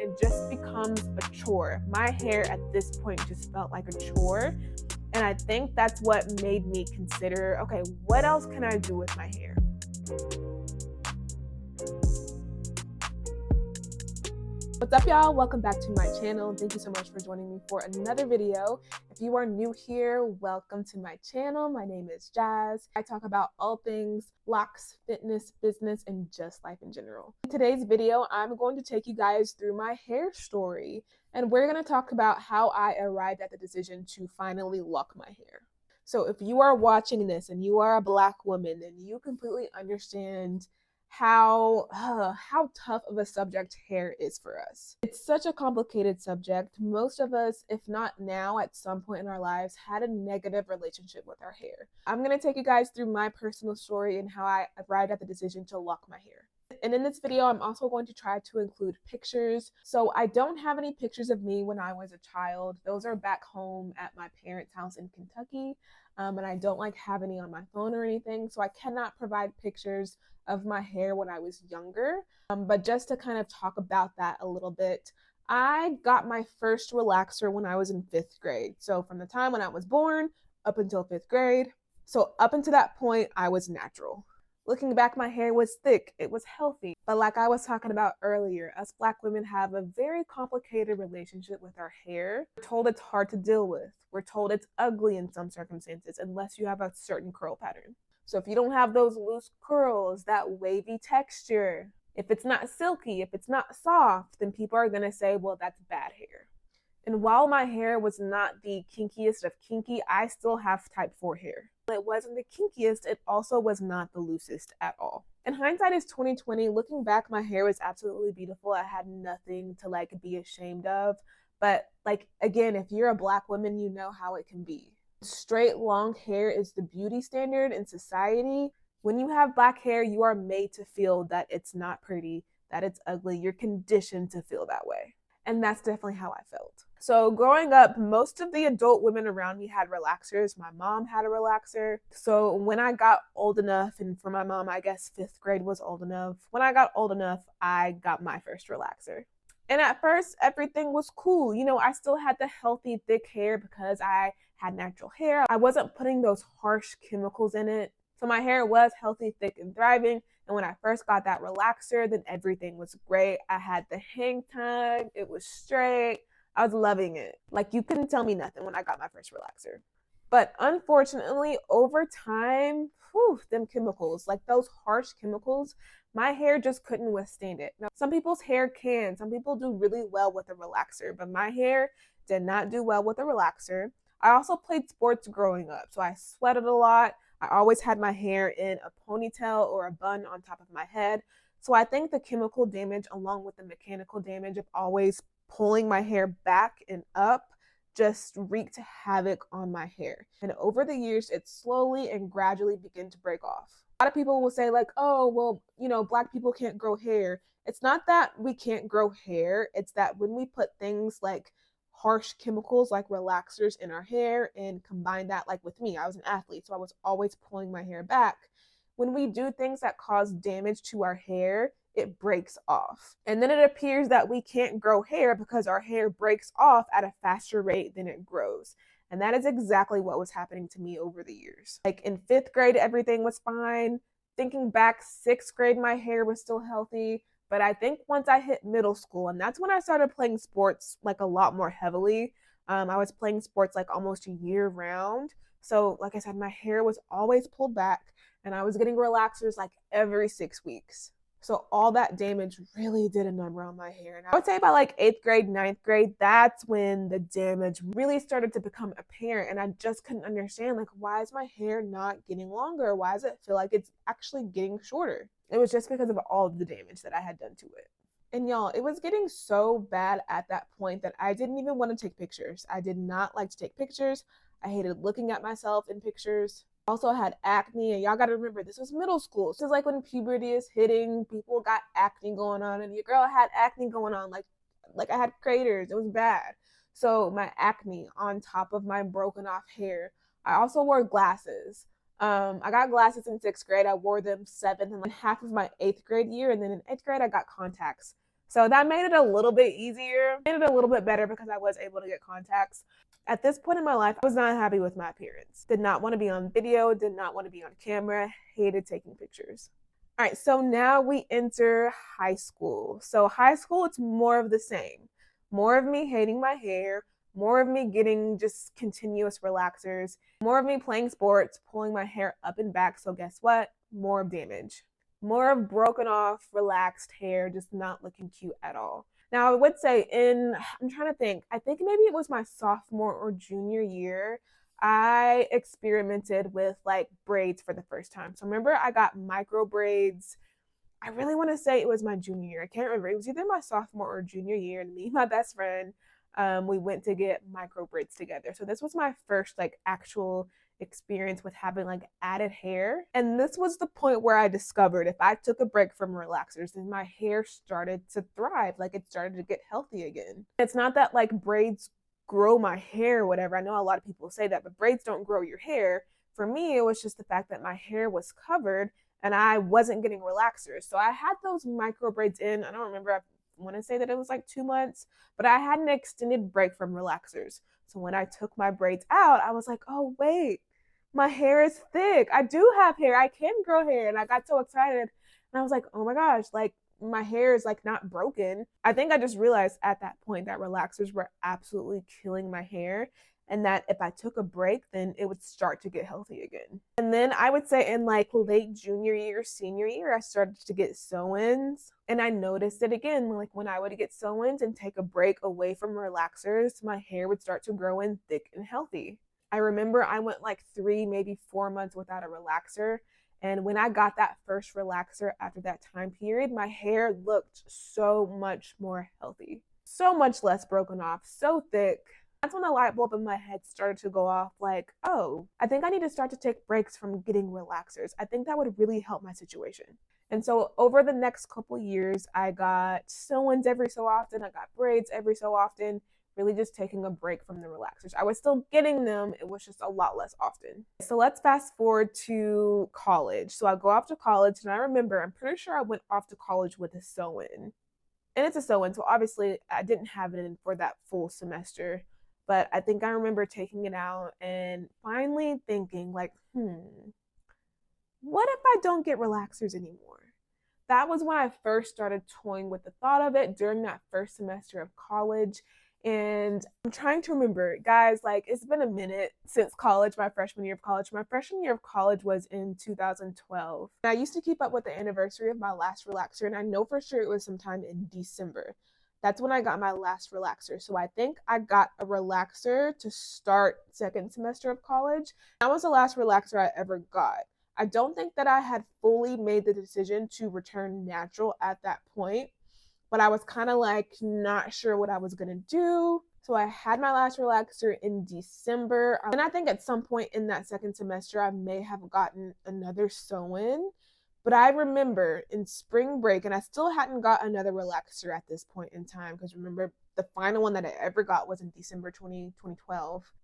and it just becomes a chore. My hair at this point just felt like a chore. And I think that's what made me consider, okay, what else can I do with my hair? What's up, y'all? Welcome back to my channel. Thank you so much for joining me for another video. If you are new here, welcome to my channel. My name is Jazz. I talk about all things locks, fitness, business, and just life in general. In today's video, I'm going to take you guys through my hair story, and we're going to talk about how I arrived at the decision to finally lock my hair. So if you are watching this and you are a Black woman, then you completely understand how tough of a subject hair is for us. It's such a complicated subject. Most of us, if not now, at some point in our lives, had a negative relationship with our hair. I'm going to take you guys through my personal story and how I arrived at the decision to lock my hair. And in this video, I'm also going to try to include pictures. So I don't have any pictures of me when I was a child. Those are back home at my parents' house in Kentucky. And I don't have any on my phone or anything. So I cannot provide pictures of my hair when I was younger. But just to kind of talk about that a little bit, I got my first relaxer when I was in 5th grade. So from the time when I was born up until 5th grade. So up until that point, I was natural. Looking back, my hair was thick, it was healthy. But like I was talking about earlier, us Black women have a very complicated relationship with our hair. We're told it's hard to deal with. We're told it's ugly in some circumstances unless you have a certain curl pattern. So if you don't have those loose curls, that wavy texture, if it's not silky, if it's not soft, then people are gonna say, well, that's bad hair. And while my hair was not the kinkiest of kinky, I still have type 4 hair. It wasn't the kinkiest, it also was not the loosest at all. And hindsight is 2020. Looking back, my hair was absolutely beautiful. I had nothing to be ashamed of. But again, if you're a Black woman, you know how it can be. Straight long hair is the beauty standard in society. When you have Black hair, you are made to feel that it's not pretty, that it's ugly. You're conditioned to feel that way. And that's definitely how I felt. So growing up, most of the adult women around me had relaxers. My mom had a relaxer. So when I got old enough, and for my mom, I guess 5th grade was old enough. When I got old enough, I got my first relaxer. And at first, everything was cool. You know, I still had the healthy, thick hair because I had natural hair. I wasn't putting those harsh chemicals in it. So my hair was healthy, thick, and thriving. And when I first got that relaxer, then everything was great. I had the hang time. It was straight. I was loving it. You couldn't tell me nothing when I got my first relaxer. But unfortunately, over time, them chemicals, those harsh chemicals, my hair just couldn't withstand it. Now, some people's hair can. Some people do really well with a relaxer, but my hair did not do well with a relaxer. I also played sports growing up, so I sweated a lot. I always had my hair in a ponytail or a bun on top of my head. So I think the chemical damage along with the mechanical damage of always pulling my hair back and up just wreaked havoc on my hair. And over the years, it slowly and gradually began to break off. A lot of people will say oh, well, Black people can't grow hair. It's not that we can't grow hair. It's that when we put things like harsh chemicals like relaxers in our hair and combine that with me, I was an athlete, so I was always pulling my hair back. When we do things that cause damage to our hair, it breaks off. And then it appears that we can't grow hair because our hair breaks off at a faster rate than it grows. And that is exactly what was happening to me over the years. In 5th grade, everything was fine. Thinking back, 6th grade, my hair was still healthy. But I think once I hit middle school, and that's when I started playing sports a lot more heavily. I was playing sports almost year round. So like I said, my hair was always pulled back and I was getting relaxers every 6 weeks. So all that damage really did a number on my hair. And I would say by 8th grade, 9th grade, that's when the damage really started to become apparent. And I just couldn't understand, why is my hair not getting longer? Why does it feel like it's actually getting shorter? It was just because of all of the damage that I had done to it. And y'all, it was getting so bad at that point that I didn't even want to take pictures. I did not like to take pictures. I hated looking at myself in pictures. Also had acne, and y'all gotta remember, this was middle school. So it's when puberty is hitting, people got acne going on, and your girl had acne going on, I had craters. It was bad. So my acne on top of my broken off hair. I also wore glasses. I got glasses in 6th grade. I wore them 7th and half of my 8th grade year, and then in 8th grade I got contacts. So that made it a little bit easier, made it a little bit better because I was able to get contacts. At this point in my life, I was not happy with my appearance. Did not want to be on video, did not want to be on camera, hated taking pictures. All right, so now we enter high school. So high school, it's more of the same. More of me hating my hair, more of me getting just continuous relaxers, more of me playing sports, pulling my hair up and back. So guess what? More damage. More of broken off, relaxed hair, just not looking cute at all. Now, I would say I'm trying to think, I think maybe it was my sophomore or junior year, I experimented with like braids for the first time. So remember, I got micro braids. I really want to say it was my junior year. I can't remember. It was either my sophomore or junior year. And me and my best friend, we went to get micro braids together. So this was my first like actual experience with having like added hair. And this was the point where I discovered if I took a break from relaxers, then my hair started to thrive. Like it started to get healthy again. It's not that like braids grow my hair or whatever. I know a lot of people say that, but braids don't grow your hair. For me, it was just the fact that my hair was covered and I wasn't getting relaxers. So I had those micro braids in. I don't remember, I want to say that it was like 2 months, but I had an extended break from relaxers. So when I took my braids out, I was like, oh, wait, my hair is thick. I do have hair. I can grow hair. And I got so excited. And I was like, oh my gosh, like my hair is like not broken. I think I just realized at that point that relaxers were absolutely killing my hair. And that if I took a break, then it would start to get healthy again. And then I would say in like late junior year, senior year, I started to get sew-ins. And I noticed it again, like when I would get sew-ins and take a break away from relaxers, my hair would start to grow in thick and healthy. I remember I went like 3, maybe 4 months without a relaxer. And when I got that first relaxer after that time period, my hair looked so much more healthy, so much less broken off, so thick. That's when the light bulb in my head started to go off like, oh, I think I need to start to take breaks from getting relaxers. I think that would really help my situation. And so over the next couple years, I got sew-ins every so often. I got braids every so often, really just taking a break from the relaxers. I was still getting them. It was just a lot less often. So let's fast forward to college. So I go off to college and I remember, I'm pretty sure I went off to college with a sew-in. And it's a sew-in, so obviously I didn't have it in for that full semester. But I think I remember taking it out and finally thinking like, what if I don't get relaxers anymore? That was when I first started toying with the thought of it during that first semester of college. And I'm trying to remember, guys, like it's been a minute since college, my freshman year of college. My freshman year of college was in 2012. And I used to keep up with the anniversary of my last relaxer, and I know for sure it was sometime in December. That's when I got my last relaxer. So I think I got a relaxer to start second semester of college. That was the last relaxer I ever got. I don't think that I had fully made the decision to return natural at that point, but I was kind of like not sure what I was going to do. So I had my last relaxer in December. And I think at some point in that second semester, I may have gotten another sew-in. But I remember in spring break, and I still hadn't got another relaxer at this point in time, because remember, the final one that I ever got was in December 2012.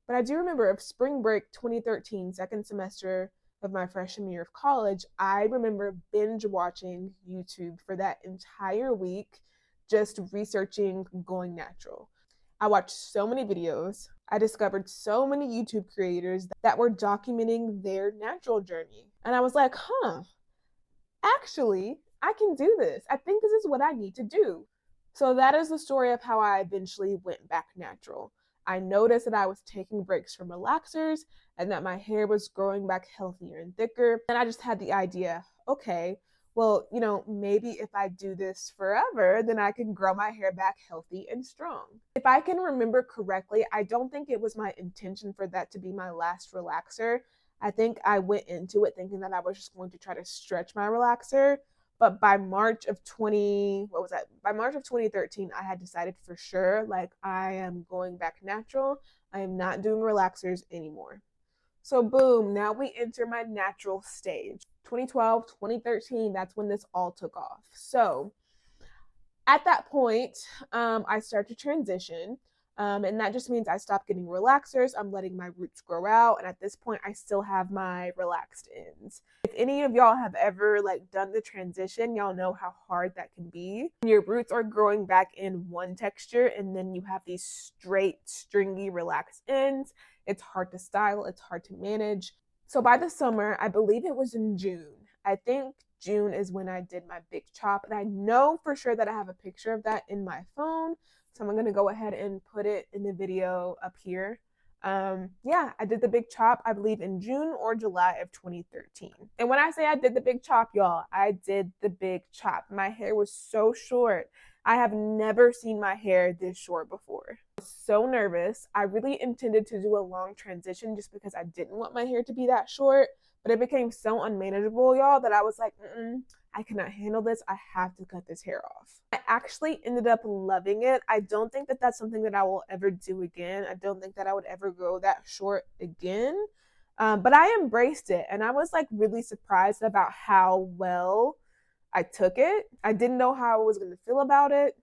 But I do remember of spring break 2013, second semester of my freshman year of college, I remember binge watching YouTube for that entire week, just researching going natural. I watched so many videos. I discovered so many YouTube creators that were documenting their natural journey. And I was like, actually, I can do this. I think this is what I need to do. So that is the story of how I eventually went back natural. I noticed that I was taking breaks from relaxers and that my hair was growing back healthier and thicker. And I just had the idea, okay, well, maybe if I do this forever, then I can grow my hair back healthy and strong. If I can remember correctly, I don't think it was my intention for that to be my last relaxer. I think I went into it thinking that I was just going to try to stretch my relaxer. But by March of 2013, I had decided for sure, like, I am going back natural. I am not doing relaxers anymore. So boom, now we enter my natural stage. 2012, 2013, that's when this all took off. So at that point, I started to transition. And that just means I stopped getting relaxers. I'm letting my roots grow out. And at this point, I still have my relaxed ends. If any of y'all have ever like done the transition, y'all know how hard that can be. Your roots are growing back in one texture, and then you have these straight, stringy, relaxed ends. It's hard to style. It's hard to manage. So by the summer, I believe it was in June. I think June is when I did my big chop. And I know for sure that I have a picture of that in my phone. So I'm going to go ahead and put it in the video up here. Yeah, I did the big chop, I believe in June or July of 2013. And when I say I did the big chop, y'all, I did the big chop. My hair was so short. I have never seen my hair this short before. I was so nervous. I really intended to do a long transition just because I didn't want my hair to be that short, but it became so unmanageable, y'all, that I was like, I cannot handle this. I have to cut this hair off. I actually ended up loving it. I don't think that that's something that I will ever do again. I don't think that I would ever grow that short again. But I embraced it, and I was like really surprised about how well I took it. I didn't know how I was going to feel about it,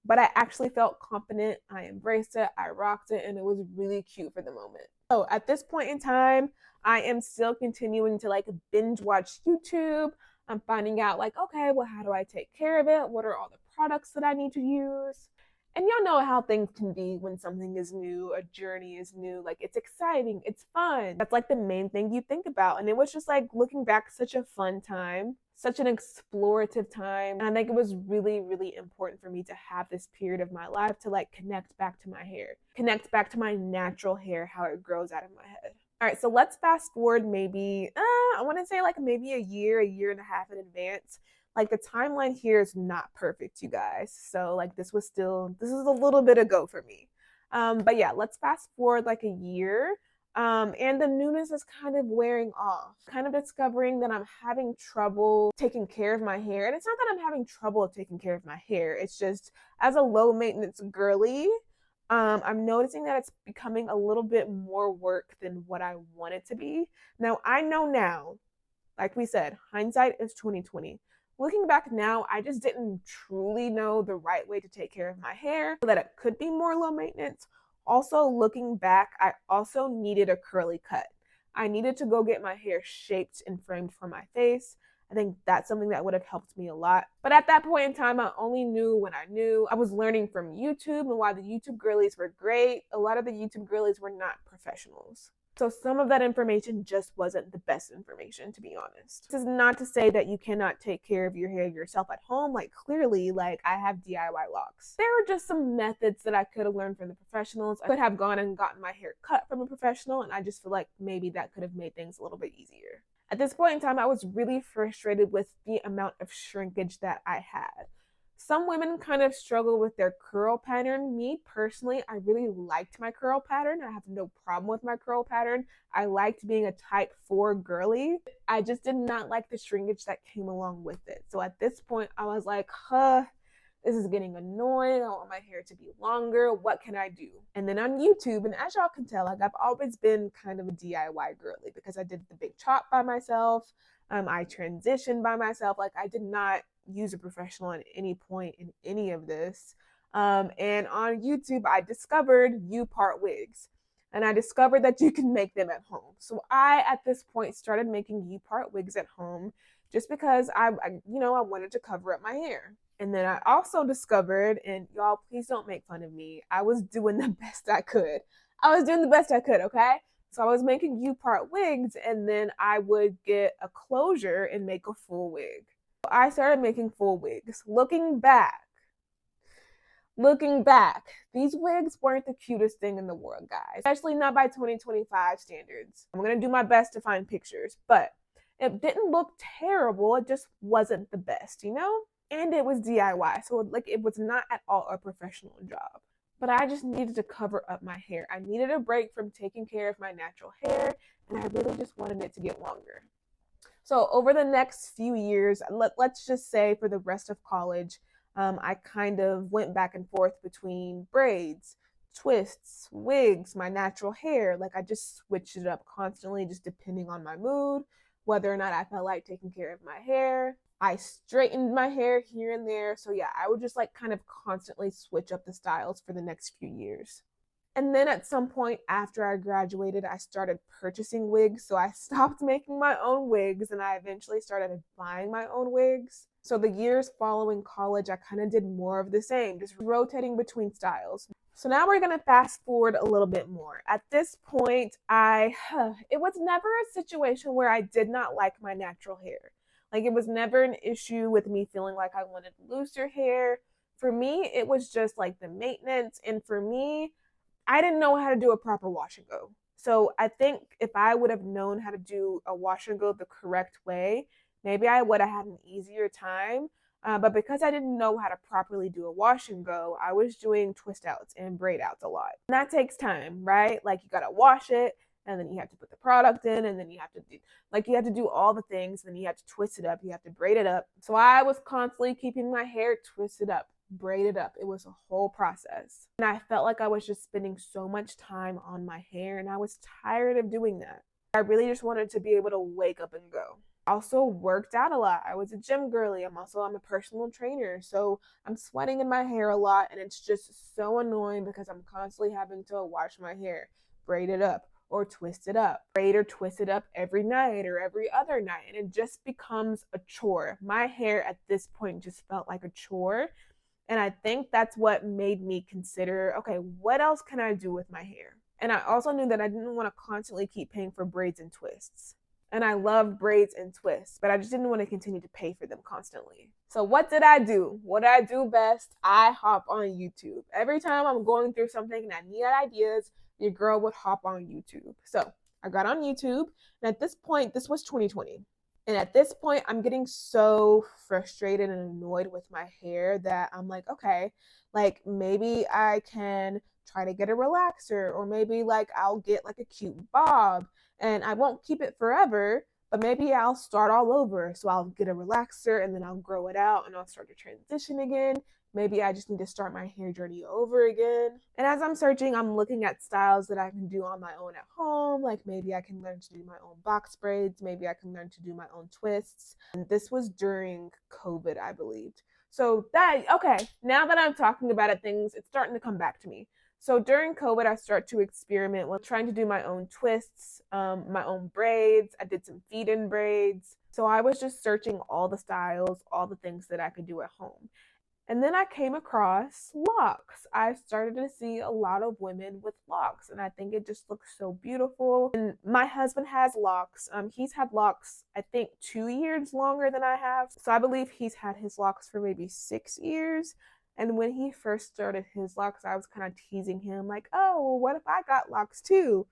but I actually felt confident. I embraced it. I rocked it, and it was really cute for the moment. So at this point in time, I am still continuing to like binge watch YouTube. I'm finding out like, okay, well, how do I take care of it? What are all the products that I need to use? And y'all know how things can be when something is new, a journey is new, like it's exciting, it's fun. That's like the main thing you think about. And it was just like looking back, such a fun time, such an explorative time. And I think it was really, really important for me to have this period of my life to like connect back to my hair, connect back to my natural hair, how it grows out of my head. All right, so let's fast forward maybe, I want to say like maybe a year and a half in advance. Like the timeline here is not perfect, you guys. So like this is a little bit ago for me. But yeah, let's fast forward like a year. And the newness is kind of wearing off, kind of discovering that I'm having trouble taking care of my hair. And it's not that I'm having trouble taking care of my hair. It's just as a low maintenance girly, I'm noticing that it's becoming a little bit more work than what I want it to be. Now, I know now, like we said, hindsight is 2020. Looking back now, I just didn't truly know the right way to take care of my hair so that it could be more low maintenance. Also, looking back, I also needed a curly cut. I needed to go get my hair shaped and framed for my face. I think that's something that would have helped me a lot. But at that point in time, I only knew when I knew. I was learning from YouTube, and while the YouTube girlies were great, a lot of the YouTube girlies were not professionals. So some of that information just wasn't the best information, to be honest. This is not to say that you cannot take care of your hair yourself at home. Like clearly, like I have DIY locks. There were just some methods that I could have learned from the professionals. I could have gone and gotten my hair cut from a professional, and I just feel like maybe that could have made things a little bit easier. At this point in time, I was really frustrated with the amount of shrinkage that I had. Some women kind of struggle with their curl pattern. Me personally, I really liked my curl pattern. I have no problem with my curl pattern. I liked being a type 4 girly. I just did not like the shrinkage that came along with it. So at this point, I was like, this is getting annoying. I want my hair to be longer. What can I do? And then on YouTube, and as y'all can tell, like I've always been kind of a DIY girly because I did the big chop by myself. I transitioned by myself. Like I did not use a professional at any point in any of this. And on YouTube, I discovered U-part wigs. And I discovered that you can make them at home. So I, at this point, started making U-part wigs at home just because I wanted to cover up my hair. And then I also discovered, and y'all, please don't make fun of me, I was doing the best I could. Okay? So I was making U-part wigs, and then I would get a closure and make a full wig. So I started making full wigs. Looking back, these wigs weren't the cutest thing in the world, guys. Especially not by 2025 standards. I'm going to do my best to find pictures, but it didn't look terrible. It just wasn't the best, you know? And it was DIY, so like it was not at all a professional job. But I just needed to cover up my hair. I needed a break from taking care of my natural hair, and I really just wanted it to get longer. So over the next few years, let's just say for the rest of college, I kind of went back and forth between braids, twists, wigs, my natural hair. Like I just switched it up constantly, just depending on my mood, whether or not I felt like taking care of my hair. I straightened my hair here and there. So yeah, I would just like kind of constantly switch up the styles for the next few years. And then at some point after I graduated, I started purchasing wigs. So I stopped making my own wigs and I eventually started buying my own wigs. So the years following college, I kind of did more of the same, just rotating between styles. So now we're going to fast forward a little bit more. At this point, it was never a situation where I did not like my natural hair. Like, it was never an issue with me feeling like I wanted looser hair. For me, it was just like the maintenance. And for me, I didn't know how to do a proper wash and go. So I think if I would have known how to do a wash and go the correct way, maybe I would have had an easier time. But because I didn't know how to properly do a wash and go, I was doing twist outs and braid outs a lot. And that takes time, right? Like, you got to wash it, and then you have to put the product in, and then you have to do all the things, and then you have to twist it up, you have to braid it up. So I was constantly keeping my hair twisted up, braided up. It was a whole process. And I felt like I was just spending so much time on my hair, and I was tired of doing that. I really just wanted to be able to wake up and go. I also worked out a lot. I was a gym girly. I'm a personal trainer. So I'm sweating in my hair a lot, and it's just so annoying because I'm constantly having to wash my hair, braid it up, or twist it up, braid or twist it up every night or every other night. And it just becomes a chore. My hair at this point just felt like a chore. And I think that's what made me consider, okay, what else can I do with my hair? And I also knew that I didn't want to constantly keep paying for braids and twists. And I love braids and twists, but I just didn't want to continue to pay for them constantly. So what did I do? What I do best, I hop on YouTube. Every time I'm going through something and I need ideas, your girl would hop on YouTube. So I got on YouTube, and at this point, this was 2020. And at this point, I'm getting so frustrated and annoyed with my hair that I'm like, okay, like maybe I can try to get a relaxer, or maybe like I'll get like a cute bob, and I won't keep it forever, but maybe I'll start all over. So I'll get a relaxer and then I'll grow it out and I'll start to transition again. Maybe I just need to start my hair journey over again. And as I'm searching, I'm looking at styles that I can do on my own at home. Like, maybe I can learn to do my own box braids. Maybe I can learn to do my own twists. And this was during COVID, I believed. So now that I'm talking about it, it's starting to come back to me. So during COVID, I started to experiment with trying to do my own twists, my own braids. I did some feed-in braids. So I was just searching all the styles, all the things that I could do at home. And then I came across locks. I started to see a lot of women with locks, and I think it just looks so beautiful. And my husband has locks. He's had locks, I think, 2 years longer than I have. So I believe he's had his locks for maybe 6 years. And when he first started his locks, I was kind of teasing him like, oh, well, what if I got locks too?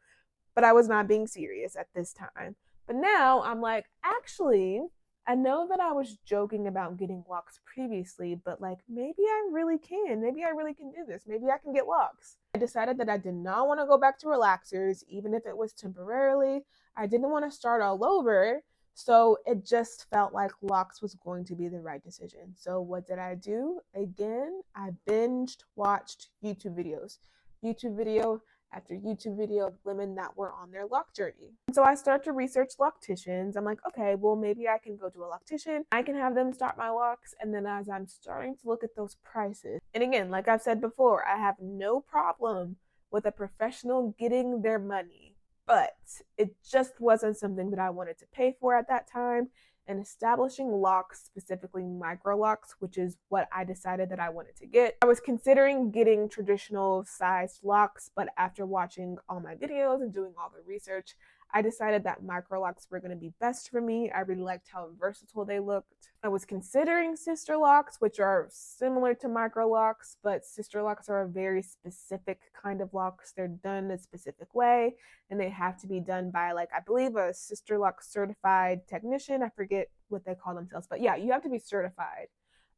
But I was not being serious at this time. But now I'm like, actually, I know that I was joking about getting locks previously, but like, maybe I really can. Maybe I really can do this. Maybe I can get locks. I decided that I did not want to go back to relaxers, even if it was temporarily. I didn't want to start all over. So it just felt like locks was going to be the right decision. So what did I do? Again, I binged watched YouTube videos. YouTube video after YouTube video of women that were on their lock journey. And so I start to research locticians. I'm like, okay, well, maybe I can go to a loctician. I can have them start my locks. And then as I'm starting to look at those prices, and again, like I've said before, I have no problem with a professional getting their money, but it just wasn't something that I wanted to pay for at that time. And establishing locks, specifically micro locks, which is what I decided that I wanted to get. I was considering getting traditional sized locks, but after watching all my videos and doing all the research, I decided that micro locks were going to be best for me. I really liked how versatile they looked. I was considering sister locks, which are similar to micro locks, but sister locks are a very specific kind of locks. They're done a specific way, and they have to be done by, like, I believe a sister lock certified technician. I forget what they call themselves, but yeah, you have to be certified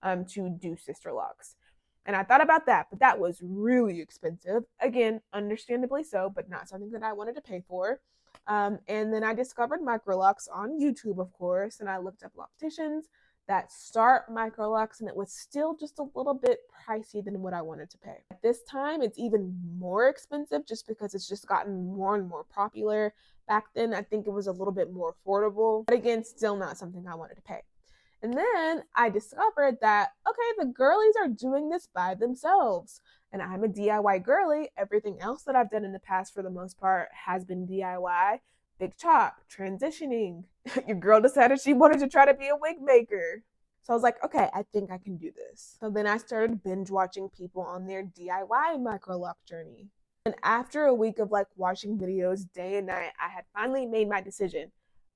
to do sister locks. And I thought about that, but that was really expensive. Again, understandably so, but not something that I wanted to pay for. And then I discovered micro locks on YouTube, of course, and I looked up locticians that start micro locks, and it was still just a little bit pricey than what I wanted to pay. At this time, it's even more expensive just because it's just gotten more and more popular. Back then, I think it was a little bit more affordable, but again, still not something I wanted to pay. And then I discovered that, okay, the girlies are doing this by themselves. And I'm a DIY girly. Everything else that I've done in the past, for the most part, has been DIY. Big chop, transitioning. Your girl decided she wanted to try to be a wig maker. So I was like, okay, I think I can do this. So then I started binge watching people on their DIY micro lock journey. And after a week of like watching videos day and night, I had finally made my decision.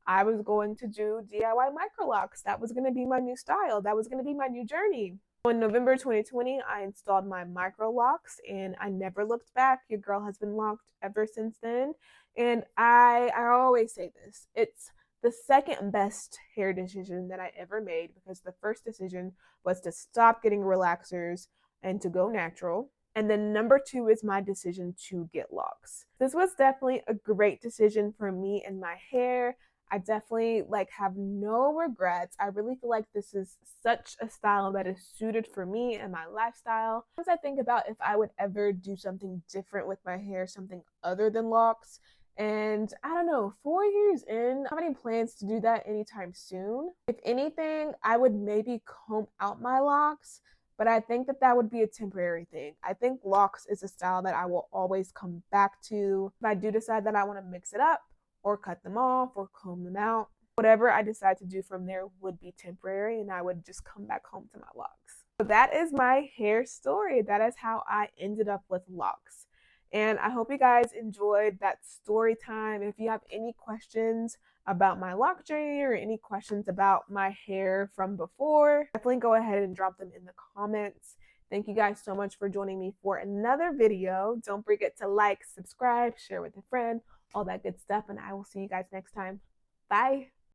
I was going to do DIY micro locks. That was going to be my new style. That was going to be my new journey. In November 2020, I installed my micro locks and I never looked back. Your girl has been locked ever since then. And I always say this. It's the second best hair decision that I ever made, because the first decision was to stop getting relaxers and to go natural. And then number 2 is my decision to get locks. This was definitely a great decision for me and my hair. I definitely have no regrets. I really feel like this is such a style that is suited for me and my lifestyle. As I think about if I would ever do something different with my hair, something other than locks, and I don't know, 4 years in, I don't have any plans to do that anytime soon. If anything, I would maybe comb out my locks, but I think that that would be a temporary thing. I think locks is a style that I will always come back to. If I do decide that I want to mix it up or cut them off or comb them out, whatever I decide to do from there would be temporary, and I would just come back home to my locks. So that is my hair story. That is how I ended up with locks. And I hope you guys enjoyed that story time. If you have any questions about my lock journey or any questions about my hair from before, definitely go ahead and drop them in the comments. Thank you guys so much for joining me for another video. Don't forget to like, subscribe, share with a friend, all that good stuff, and I will see you guys next time. Bye.